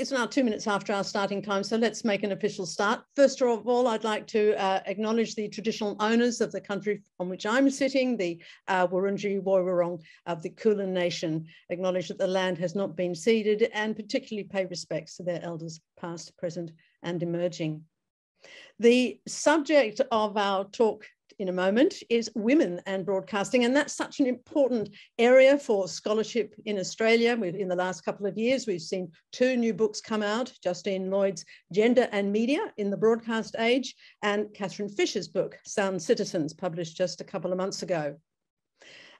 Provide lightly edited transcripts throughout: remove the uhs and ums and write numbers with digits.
It's now 2 minutes after our starting time, so let's make an official start. First of all, I'd like to acknowledge the traditional owners of the country on which I'm sitting, the Wurundjeri Woiwurrung of the Kulin Nation. Acknowledge that the land has not been ceded and particularly pay respects to their elders past, present and emerging. The subject of our talk in a moment is women and broadcasting, and that's such an important area for scholarship in Australia. In the last couple of years, we've seen 2 new books come out, Justine Lloyd's Gender and Media in the Broadcast Age, and Catherine Fisher's book, Sound Citizens, published just a couple of months ago.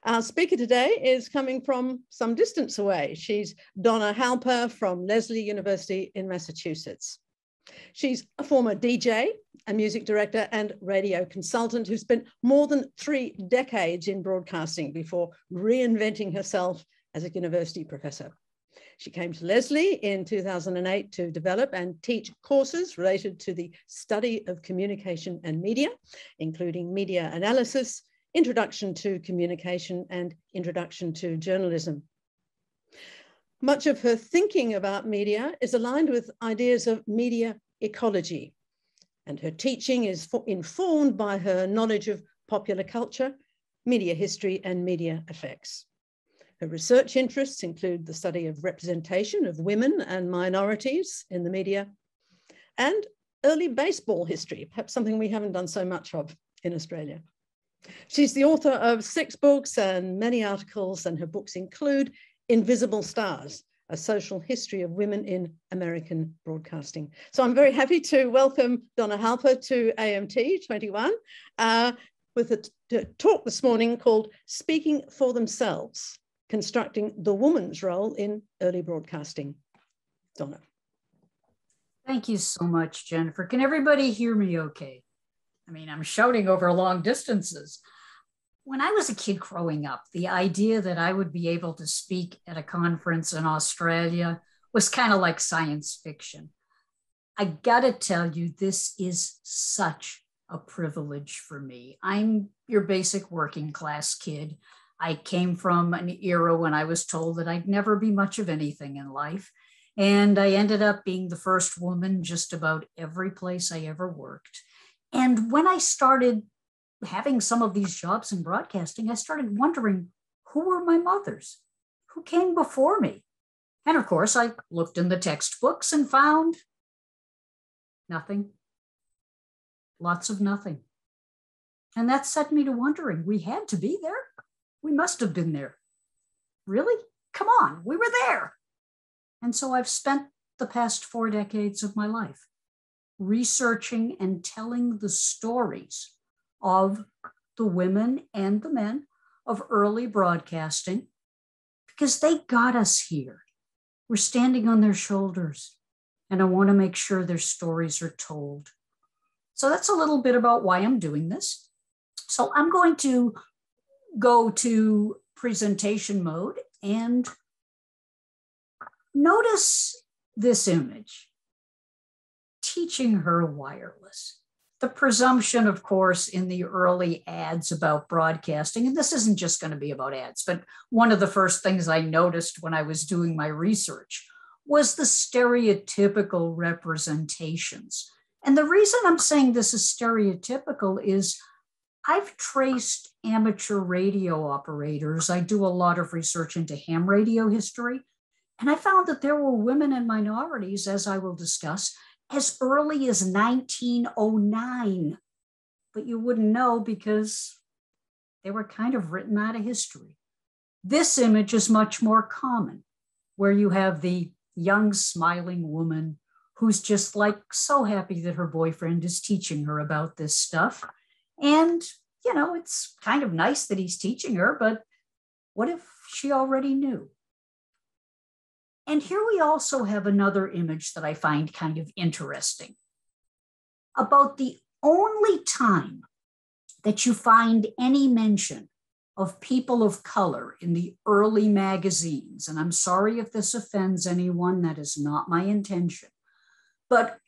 Our speaker today is coming from some distance away. She's Donna Halper from Lesley University in Massachusetts. She's a former DJ, a music director and radio consultant who spent more than 3 decades in broadcasting before reinventing herself as a university professor. She came to Lesley in 2008 to develop and teach courses related to the study of communication and media, including media analysis, introduction to communication and introduction to journalism. Much of her thinking about media is aligned with ideas of media ecology, and her teaching is informed by her knowledge of popular culture, media history, and media effects. Her research interests include the study of representation of women and minorities in the media, and early baseball history, perhaps something we haven't done so much of in Australia. She's the author of 6 books and many articles, and her books include Invisible Stars, A Social History of Women in American Broadcasting. So I'm very happy to welcome Donna Halper to AMT 21 with a talk this morning called Speaking for Themselves, Constructing the Woman's Role in Early Broadcasting. Donna. Thank you so much, Jennifer. Can everybody hear me okay? I mean, I'm shouting over long distances. When I was a kid growing up, the idea that I would be able to speak at a conference in Australia was kind of like science fiction. I gotta tell you, this is such a privilege for me. I'm your basic working class kid. I came from an era when I was told that I'd never be much of anything in life. And I ended up being the first woman just about every place I ever worked. And when I started having some of these jobs in broadcasting, I started wondering, who were my mothers? Who came before me? And of course, I looked in the textbooks and found nothing. Lots of nothing. And that set me to wondering, we had to be there. We must have been there. Really? Come on, we were there. And so I've spent the past 4 decades of my life researching and telling the stories of the women and the men of early broadcasting, because they got us here. We're standing on their shoulders, and I want to make sure their stories are told. So that's a little bit about why I'm doing this. So I'm going to go to presentation mode and notice this image. Teaching her wireless. The presumption, of course, in the early ads about broadcasting, and this isn't just going to be about ads, but one of the first things I noticed when I was doing my research was the stereotypical representations. And the reason I'm saying this is stereotypical is I've traced amateur radio operators. I do a lot of research into ham radio history, and I found that there were women and minorities, as I will discuss, as early as 1909, but you wouldn't know because they were kind of written out of history. This image is much more common, where you have the young smiling woman who's just like so happy that her boyfriend is teaching her about this stuff. And, you know, it's kind of nice that he's teaching her, but what if she already knew? And here we also have another image that I find kind of interesting. About the only time that you find any mention of people of color in the early magazines, and I'm sorry if this offends anyone, that is not my intention, but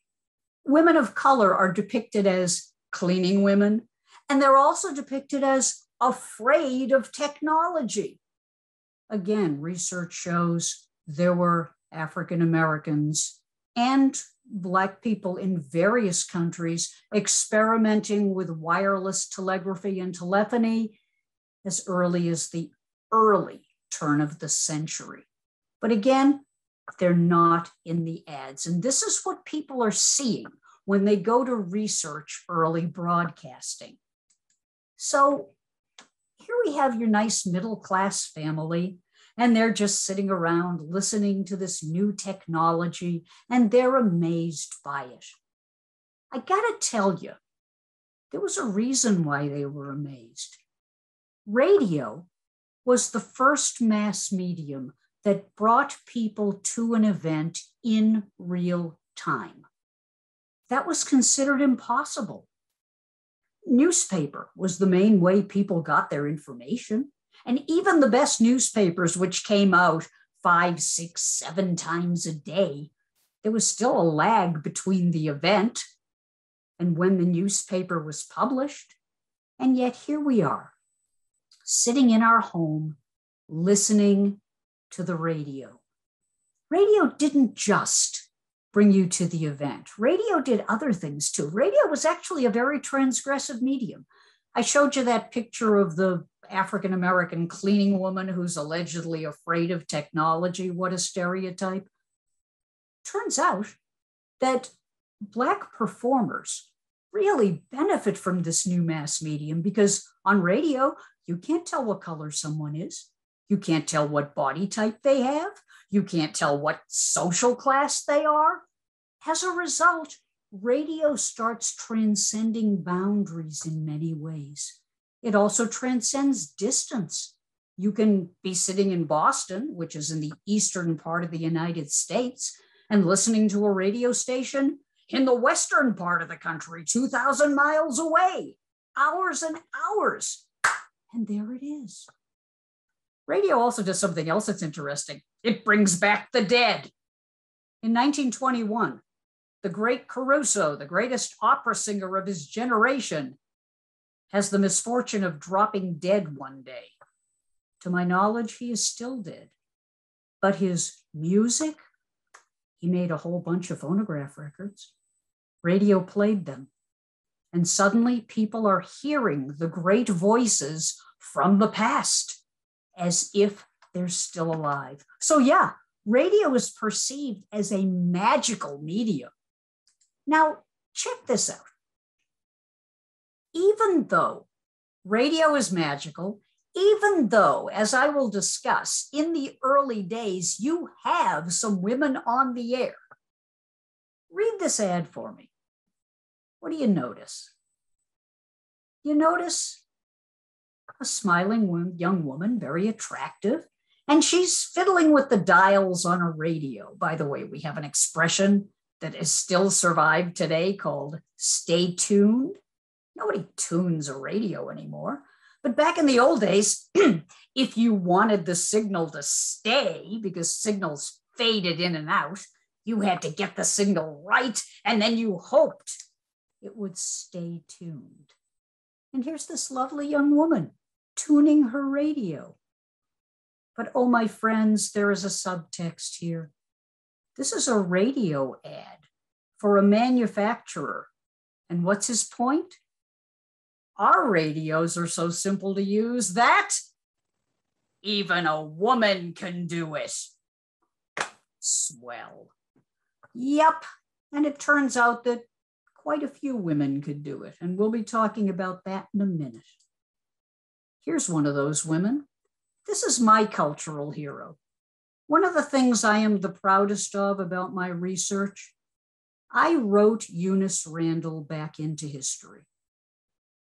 women of color are depicted as cleaning women, and they're also depicted as afraid of technology. Again, research shows there were African Americans and Black people in various countries experimenting with wireless telegraphy and telephony as early as the early turn of the century. But again, they're not in the ads. And this is what people are seeing when they go to research early broadcasting. So here we have your nice middle-class family, and they're just sitting around listening to this new technology, and they're amazed by it. I gotta tell you, there was a reason why they were amazed. Radio was the first mass medium that brought people to an event in real time. That was considered impossible. Newspaper was the main way people got their information. And even the best newspapers, which came out 5, 6, 7 times a day, there was still a lag between the event and when the newspaper was published. And yet here we are, sitting in our home, listening to the radio. Radio didn't just bring you to the event. Radio did other things too. Radio was actually a very transgressive medium. I showed you that picture of the African-American cleaning woman who's allegedly afraid of technology. What a stereotype. Turns out that Black performers really benefit from this new mass medium because on radio, you can't tell what color someone is. You can't tell what body type they have. You can't tell what social class they are. As a result, radio starts transcending boundaries in many ways. It also transcends distance. You can be sitting in Boston, which is in the eastern part of the United States, and listening to a radio station in the western part of the country, 2,000 miles away, hours and hours. And there it is. Radio also does something else that's interesting. It brings back the dead. In 1921, the great Caruso, the greatest opera singer of his generation, has the misfortune of dropping dead one day. To my knowledge, he is still dead. But his music, he made a whole bunch of phonograph records. Radio played them. And suddenly people are hearing the great voices from the past as if they're still alive. So yeah, radio is perceived as a magical medium. Now, check this out. Even though radio is magical, even though, as I will discuss, in the early days, you have some women on the air, read this ad for me. What do you notice? You notice a smiling young woman, very attractive, and she's fiddling with the dials on a radio. By the way, we have an expression that is still survived today called stay tuned. Nobody tunes a radio anymore. But back in the old days, if you wanted the signal to stay, because signals faded in and out, you had to get the signal right, and then you hoped it would stay tuned. And here's this lovely young woman tuning her radio. But oh, my friends, there is a subtext here. This is a radio ad for a manufacturer. And what's his point? Our radios are so simple to use that even a woman can do it. Swell. Yep. And it turns out that quite a few women could do it. And we'll be talking about that in a minute. Here's one of those women. This is my cultural hero. One of the things I am the proudest of about my research, I wrote Eunice Randall back into history.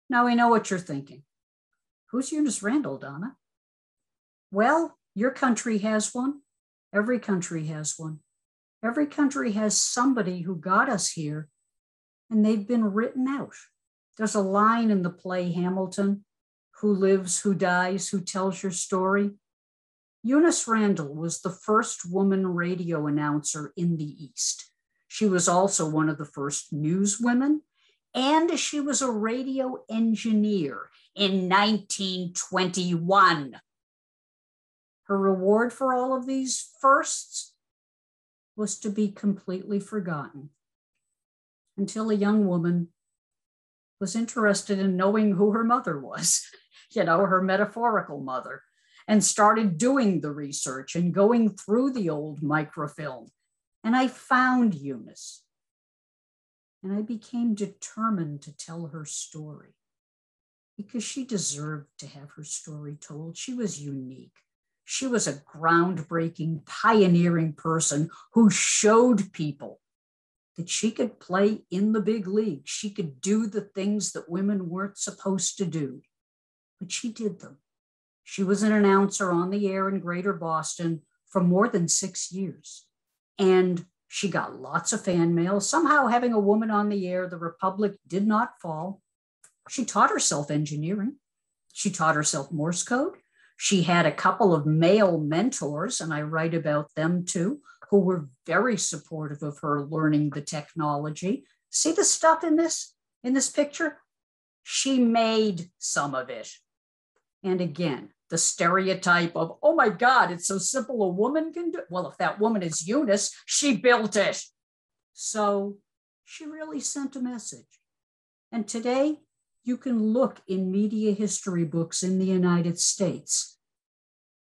Now I know what you're thinking. Who's Eunice Randall, Donna? Well, your country has one. Every country has one. Every country has somebody who got us here, and they've been written out. There's a line in the play Hamilton, who lives, who dies, who tells your story. Eunice Randall was the first woman radio announcer in the East. She was also one of the first newswomen, and she was a radio engineer in 1921. Her reward for all of these firsts? was to be completely forgotten until a young woman was interested in knowing who her mother was, her metaphorical mother, and started doing the research and going through the old microfilm. And I found Eunice. And I became determined to tell her story because she deserved to have her story told. She was unique. She was a groundbreaking, pioneering person who showed people that she could play in the big league. She could do the things that women weren't supposed to do, but she did them. She was an announcer on the air in Greater Boston for more than 6 years. And she got lots of fan mail. Somehow having a woman on the air, the Republic did not fall. She taught herself engineering. She taught herself Morse code. She had a couple of male mentors, and I write about them too, who were very supportive of her learning the technology. See the stuff in this picture? She made some of it. And again, the stereotype of, oh my God, it's so simple, a woman can do it. Well, if that woman is Eunice, she built it. So she really sent a message. And today, you can look in media history books in the United States,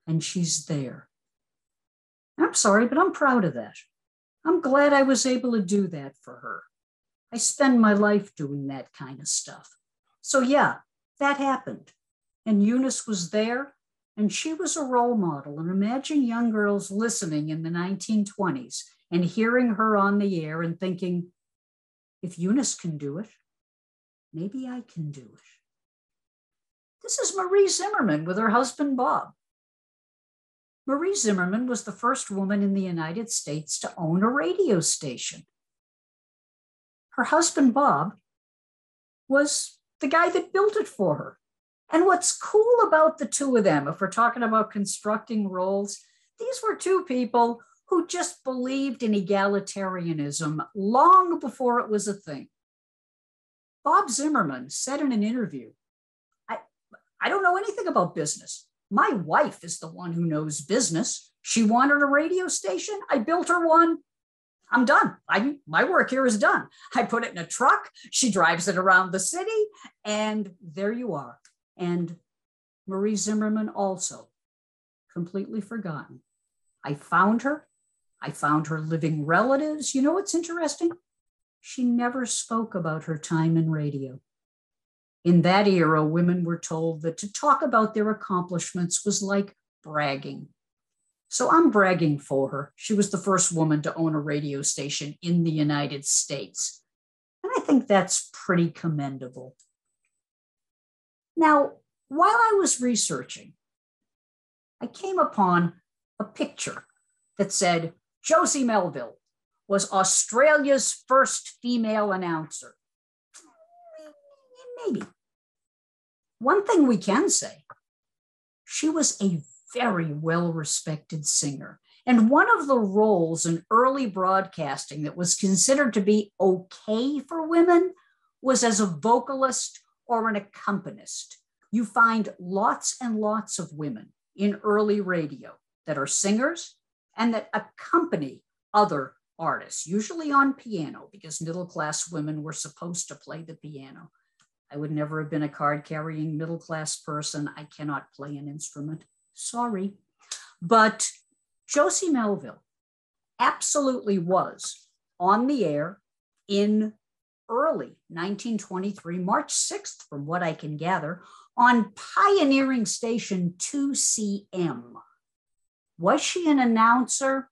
and she's there. I'm sorry, but I'm proud of that. I'm glad I was able to do that for her. I spend my life doing that kind of stuff. So yeah, that happened. And Eunice was there, and she was a role model. And imagine young girls listening in the 1920s and hearing her on the air and thinking, if Eunice can do it, maybe I can do it. This is Marie Zimmerman with her husband, Bob. Marie Zimmerman was the first woman in the United States to own a radio station. Her husband, Bob, was the guy that built it for her. And what's cool about the two of them, if we're talking about constructing roles, these were two people who just believed in egalitarianism long before it was a thing. Bob Zimmerman said in an interview, I don't know anything about business. My wife is the one who knows business. She wanted a radio station. I built her one. I'm done. My work here is done. I put it in a truck. She drives it around the city, and there you are. And Marie Zimmerman also completely forgotten. I found her. I found her living relatives. You know what's interesting? She never spoke about her time in radio. In that era, women were told that to talk about their accomplishments was like bragging. So I'm bragging for her. She was the first woman to own a radio station in the United States. And I think that's pretty commendable. Now, while I was researching, I came upon a picture that said Josie Melville was Australia's first female announcer. Maybe. One thing we can say, she was a very well-respected singer. And one of the roles in early broadcasting that was considered to be okay for women was as a vocalist or an accompanist. You find lots and lots of women in early radio that are singers and that accompany other artists, usually on piano, because middle-class women were supposed to play the piano. I would never have been a card-carrying middle-class person. I cannot play an instrument. Sorry. But Josie Melville absolutely was on the air in early 1923, March 6th, from what I can gather, on pioneering station 2CM. Was she an announcer?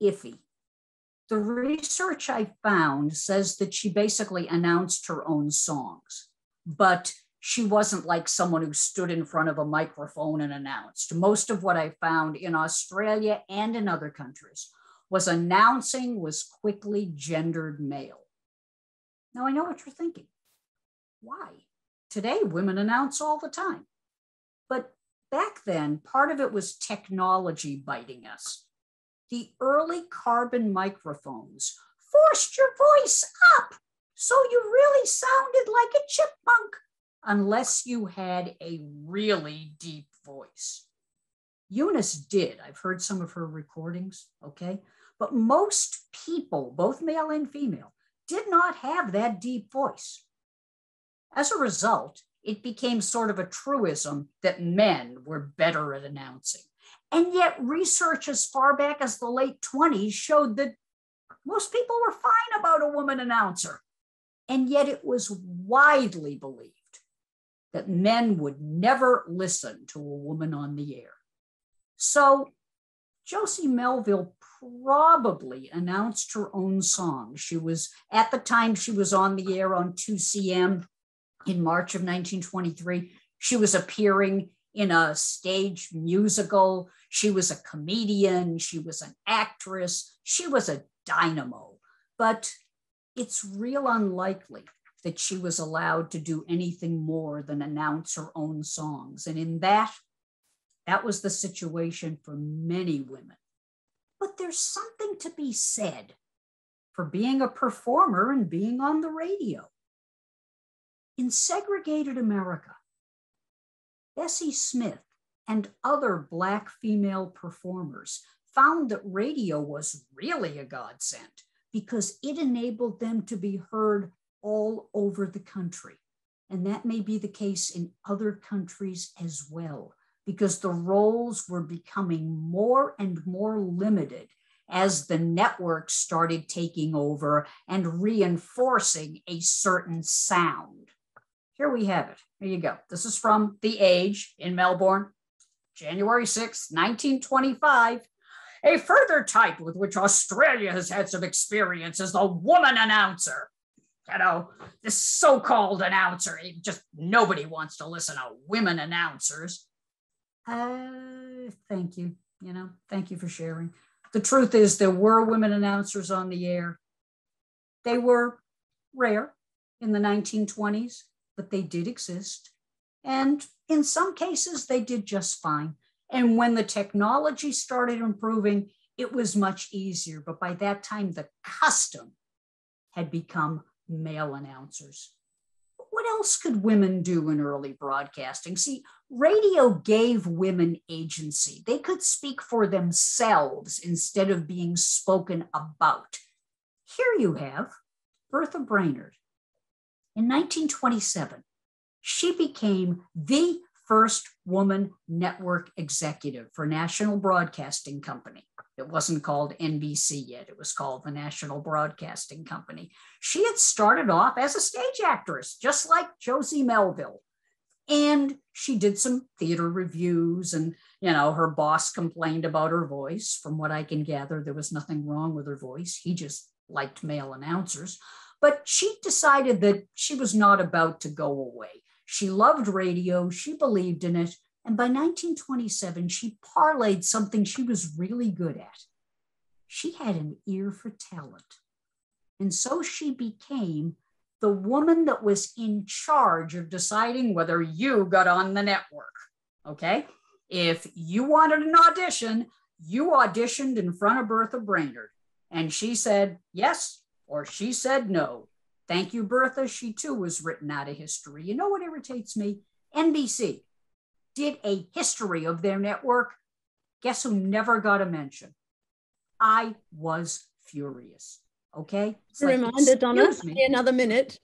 Iffy. The research I found says that she basically announced her own songs, but she wasn't like someone who stood in front of a microphone and announced. Most of what I found in Australia and in other countries was announcing was quickly gendered male. Now, I know what you're thinking. Why? Today, women announce all the time. But back then, part of it was technology biting us. The early carbon microphones forced your voice up, so you really sounded like a chipmunk, unless you had a really deep voice. Eunice did. I've heard some of her recordings, okay? But most people, both male and female, did not have that deep voice. As a result, it became sort of a truism that men were better at announcing. And yet research as far back as the late 20s showed that most people were fine about a woman announcer. And yet it was widely believed that men would never listen to a woman on the air. So Josie Melville probably announced her own song. She was, at the time she was on the air on 2CM in March of 1923. She was appearing in a stage musical. She was a comedian. She was an actress. She was a dynamo. But it's real unlikely that she was allowed to do anything more than announce her own songs. And in that was the situation for many women. But there's something to be said for being a performer and being on the radio. In segregated America, Bessie Smith and other Black female performers found that radio was really a godsend because it enabled them to be heard all over the country. And that may be the case in other countries as well, because the roles were becoming more and more limited as the networks started taking over and reinforcing a certain sound. Here we have it. Here you go. This is from The Age in Melbourne, January 6, 1925. A further type with which Australia has had some experience is the woman announcer. You know, this so-called announcer, nobody wants to listen to women announcers. Thank you. Thank you for sharing. The truth is there were women announcers on the air. They were rare in the 1920s, but they did exist. And in some cases, they did just fine. And when the technology started improving, it was much easier. But by that time, the custom had become male announcers. What else could women do in early broadcasting? See, radio gave women agency. They could speak for themselves instead of being spoken about. Here you have Bertha Brainerd. In 1927, she became the first woman network executive for National Broadcasting Company. It wasn't called NBC yet. It was called the National Broadcasting Company. She had started off as a stage actress, just like Josie Melville. And she did some theater reviews and, her boss complained about her voice. From what I can gather, there was nothing wrong with her voice. He just liked male announcers. But she decided that she was not about to go away. She loved radio. She believed in it. And by 1927, she parlayed something she was really good at. She had an ear for talent. And so she became the woman that was in charge of deciding whether you got on the network, okay? If you wanted an audition, you auditioned in front of Bertha Brainerd. And she said yes, or she said no. Thank you, Bertha. She too was written out of history. You know what irritates me? NBC did a history of their network. Guess who never got a mention? I was furious. Okay. It's reminder, Donna, another minute.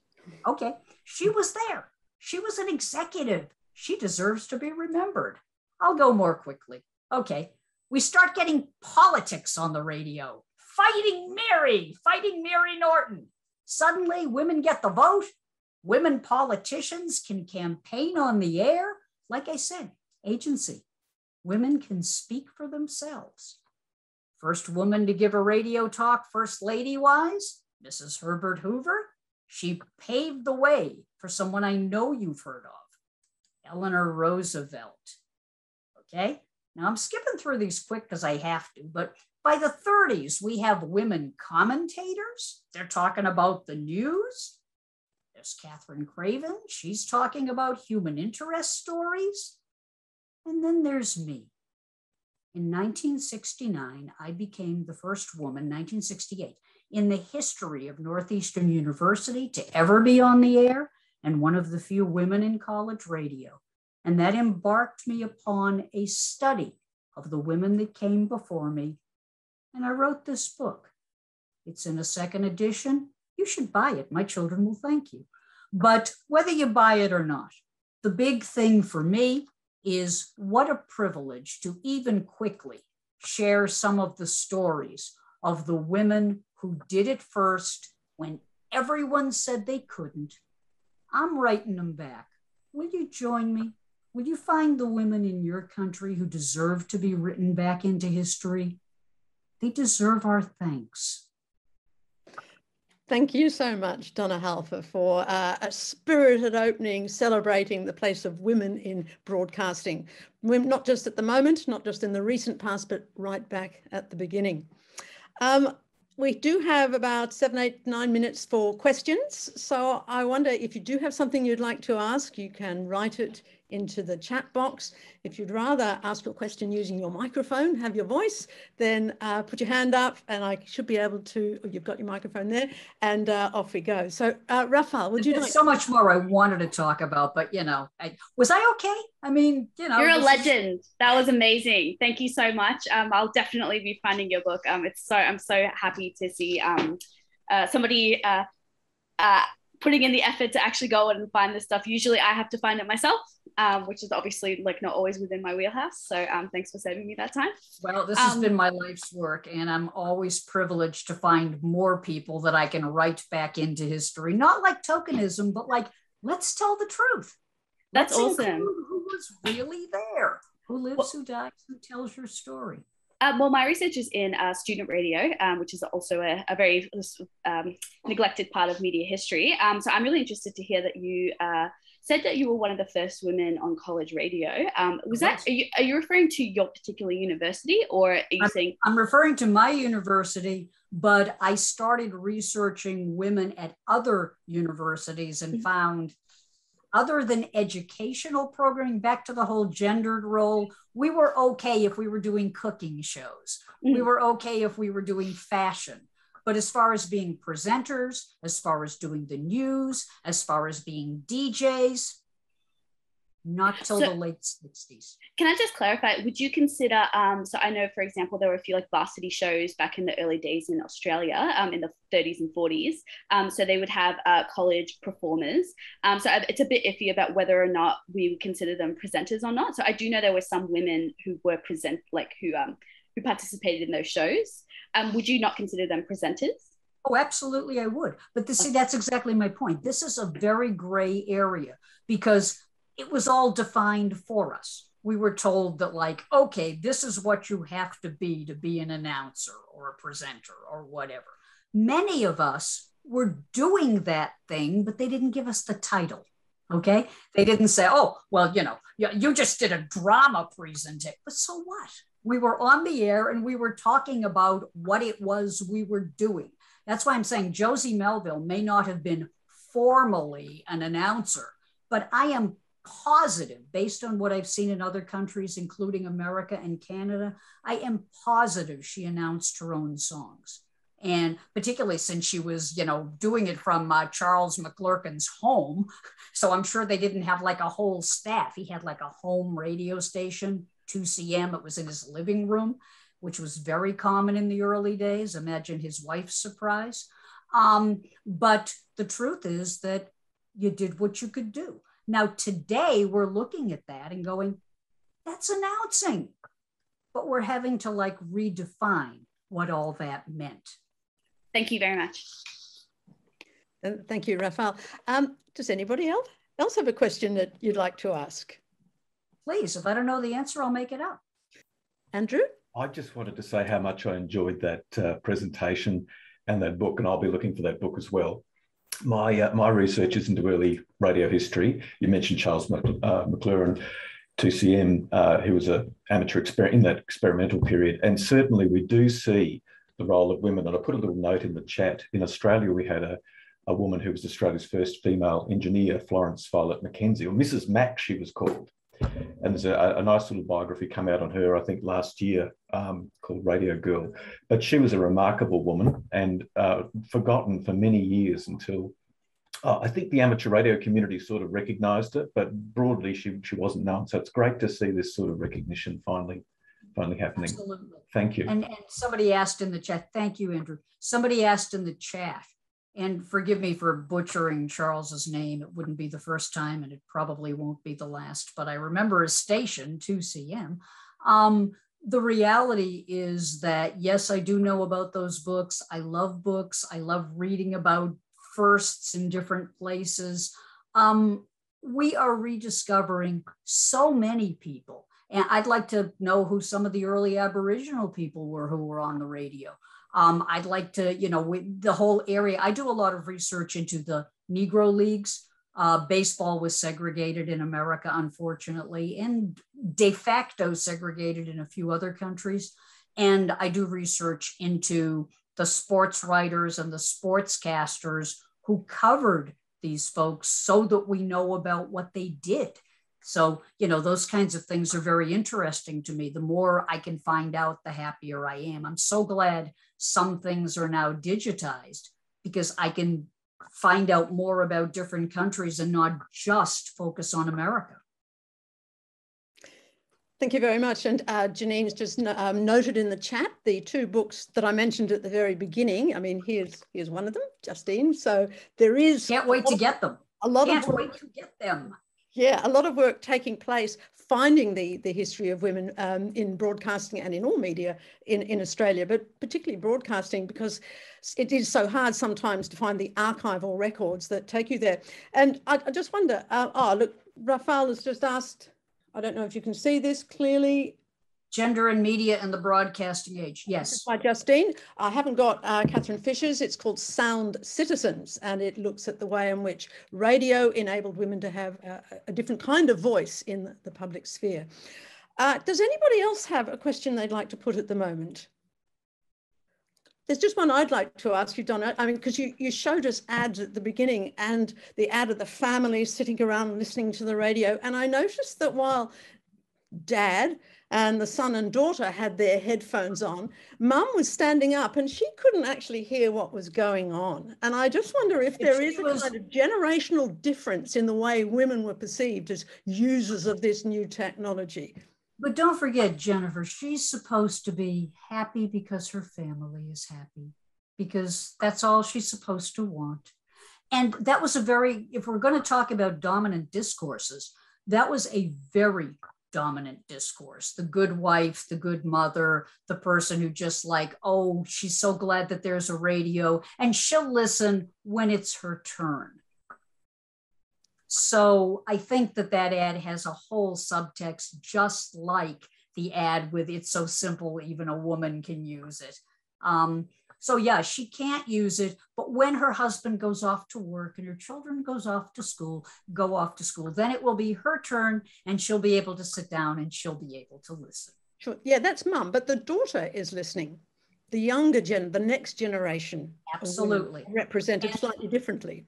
Okay. She was there. She was an executive. She deserves to be remembered. I'll go more quickly. Okay. We start getting politics on the radio. Fighting Mary Norton. Suddenly, women get the vote. Women politicians can campaign on the air. Like I said, agency. Women can speak for themselves. First woman to give a radio talk, First Lady-wise, Mrs. Herbert Hoover. She paved the way for someone I know you've heard of, Eleanor Roosevelt. Okay, now I'm skipping through these quick because I have to, but by the 30s, we have women commentators. They're talking about the news. There's Catherine Craven. She's talking about human interest stories. And then there's me. In 1969, I became the first woman, 1968, in the history of Northeastern University to ever be on the air, and one of the few women in college radio. And that embarked me upon a study of the women that came before me and I wrote this book. It's in a second edition. You should buy it. My children will thank you. But whether you buy it or not, the big thing for me is what a privilege to even quickly share some of the stories of the women who did it first when everyone said they couldn't. I'm writing them back. Will you join me? Will you find the women in your country who deserve to be written back into history? They deserve our thanks. Thank you so much, Donna Halper, for a spirited opening celebrating the place of women in broadcasting. Not just at the moment, not just in the recent past, but right back at the beginning. We do have about 7, 8, 9 minutes for questions. So I wonder if you do have something you'd like to ask, you can write it into the chat box. If you'd rather ask a question using your microphone, have your voice, then put your hand up and I should be able to, you've got your microphone there, and off we go. So Rafael, would you like— There's so much more I wanted to talk about, but you know, was I okay? I mean, you know. You're a legend. That was amazing. Thank you so much. I'll definitely be finding your book. I'm so happy to see somebody putting in the effort to actually go and find this stuff. Usually I have to find it myself, which is obviously like not always within my wheelhouse. So thanks for saving me that time. Well, this has been my life's work, and I'm always privileged to find more people that I can write back into history. Not like tokenism, but like, let's tell the truth. That's let's awesome. Who was really there, who lives, who dies, who tells your story. Well, my research is in student radio, which is also a very neglected part of media history. So I'm really interested to hear that you said that you were one of the first women on college radio. Was that, are you referring to your particular university, or are you saying? I'm referring to my university, but I started researching women at other universities and found, other than educational programming, back to the whole gendered role, we were okay if we were doing cooking shows. We were okay if we were doing fashion. But as far as being presenters, as far as doing the news, as far as being DJs, not till the late 60s. Can I just clarify, would you consider, so I know, for example, there were a few like varsity shows back in the early days in Australia in the 30s and 40s. So they would have college performers. So it's a bit iffy about whether or not we would consider them presenters or not. So I do know there were some women who were who participated in those shows. Would you not consider them presenters? Oh, absolutely, I would. But see, that's exactly my point. This is a very gray area because it was all defined for us. We were told that, like, okay, this is what you have to be an announcer or a presenter or whatever. Many of us were doing that thing, but they didn't give us the title, okay? They didn't say, oh, well, you know, you just did a drama presentation. But so what? We were on the air and we were talking about what it was we were doing. That's why I'm saying Josie Melville may not have been formally an announcer, but I am positive, based on what I've seen in other countries, including America and Canada, I am positive she announced her own songs. And particularly since she was, you know, doing it from Charles McClurkin's home. So I'm sure they didn't have like a whole staff. He had like a home radio station, 2CM. It was in his living room, which was very common in the early days. Imagine his wife's surprise. But the truth is that you did what you could do. Now, today we're looking at that and going, that's announcing, but we're having to like redefine what all that meant. Thank you very much. Thank you, Rafael. Does anybody else have a question that you'd like to ask? Please, if I don't know the answer, I'll make it up. Andrew? I just wanted to say how much I enjoyed that presentation and that book, and I'll be looking for that book as well. My research is into early radio history. You mentioned Charles McClure, 2CM, who was an amateur in that experimental period. And certainly we do see the role of women. And I put a little note in the chat. In Australia, we had a woman who was Australia's first female engineer, Florence Violet Mackenzie, or Mrs. Mac, she was called. And there's a nice little biography come out on her, I think last year, called Radio Girl. But she was a remarkable woman and forgotten for many years until I think the amateur radio community sort of recognised it, but broadly she wasn't known. So it's great to see this sort of recognition finally finally happening. Absolutely. Thank you. And somebody asked in the chat, thank you, Andrew. Somebody asked in the chat, and forgive me for butchering Charles's name. It wouldn't be the first time, and it probably won't be the last, but I remember a station, 2CM. The reality is that, yes, I do know about those books. I love books. I love reading about firsts in different places. We are rediscovering so many people. And I'd like to know who some of the early Aboriginal people were who were on the radio. I'd like to, the whole area. I do a lot of research into the Negro Leagues. Baseball was segregated in America, unfortunately, and de facto segregated in a few other countries. And I do research into the sports writers and the sportscasters who covered these folks so that we know about what they did. So, those kinds of things are very interesting to me. The more I can find out, the happier I am. I'm so glad some things are now digitized because I can find out more about different countries and not just focus on America. Thank you very much. And Janine's just noted in the chat the two books that I mentioned at the very beginning. I mean, here's one of them, Justine. So there is... Can't wait to get them. Can't wait to get them. Yeah, a lot of work taking place finding the history of women in broadcasting and in all media in Australia, but particularly broadcasting, because it is so hard sometimes to find the archival records that take you there. And I just wonder, look, Rafael has just asked, I don't know if you can see this clearly. Gender and Media and the Broadcasting Age, yes. By Justine. I haven't got Catherine Fisher's. It's called Sound Citizens, and it looks at the way in which radio enabled women to have a different kind of voice in the public sphere. Does anybody else have a question they'd like to put at the moment? There's just one I'd like to ask you, Donna. I mean, because you showed us ads at the beginning and the ad of the family sitting around listening to the radio. And I noticed that while Dad and the son and daughter had their headphones on, Mum was standing up and she couldn't actually hear what was going on. And I just wonder if there is a kind of generational difference in the way women were perceived as users of this new technology. But don't forget, Jennifer, she's supposed to be happy because her family is happy, because that's all she's supposed to want. And that was if we're going to talk about dominant discourses, that was a very dominant discourse. The good wife, the good mother, the person who just she's so glad that there's a radio and she'll listen when it's her turn. So I think that ad has a whole subtext, just like the ad with "It's so simple, even a woman can use it." So yeah, she can't use it, but when her husband goes off to work and her children go off to school, then it will be her turn and she'll be able to sit down and she'll be able to listen. Sure. Yeah, that's Mum, but the daughter is listening. The younger the next generation. Absolutely. Represented slightly differently.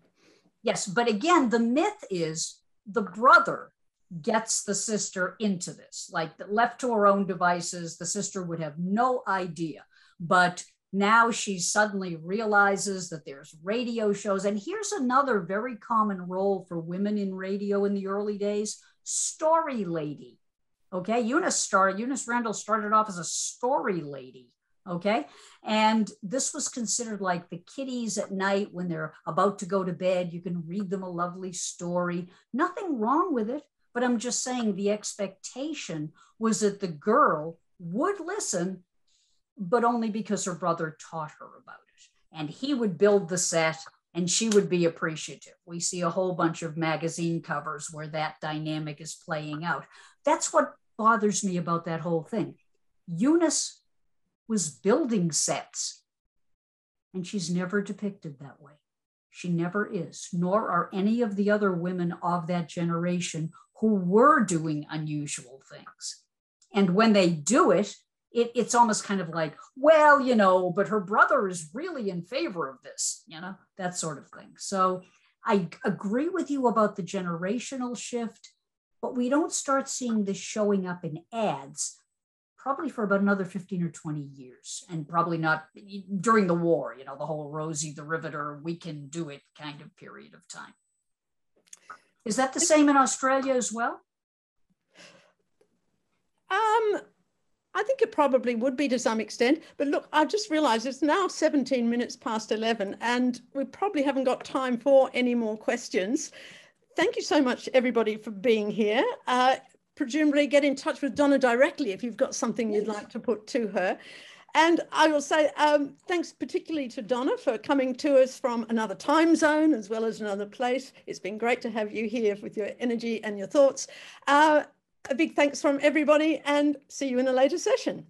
Yes, but again, the myth is the brother gets the sister into this. Left to her own devices, the sister would have no idea. But now she suddenly realizes that there's radio shows. And here's another very common role for women in radio in the early days: story lady. Okay, Eunice Randall started off as a story lady. Okay, and this was considered like the kiddies at night when they're about to go to bed. You can read them a lovely story. Nothing wrong with it, but I'm just saying the expectation was that the girl would listen, but only because her brother taught her about it. And he would build the set and she would be appreciative. We see a whole bunch of magazine covers where that dynamic is playing out. That's what bothers me about that whole thing. Eunice was building sets, and she's never depicted that way. She never is, nor are any of the other women of that generation who were doing unusual things. And when they do it, it's almost kind of like, well, but her brother is really in favor of this, that sort of thing. So I agree with you about the generational shift, but we don't start seeing this showing up in ads probably for about another 15 or 20 years, and probably not during the war, the whole Rosie the Riveter, we can do it kind of period of time. Is that the same in Australia as well? I think it probably would be to some extent, but look, I've just realised it's now 17 minutes past 11 and we probably haven't got time for any more questions. Thank you so much, everybody, for being here. Presumably get in touch with Donna directly if you've got something you'd like to put to her. And I will say thanks particularly to Donna for coming to us from another time zone as well as another place. It's been great to have you here with your energy and your thoughts. A big thanks from everybody and see you in a later session.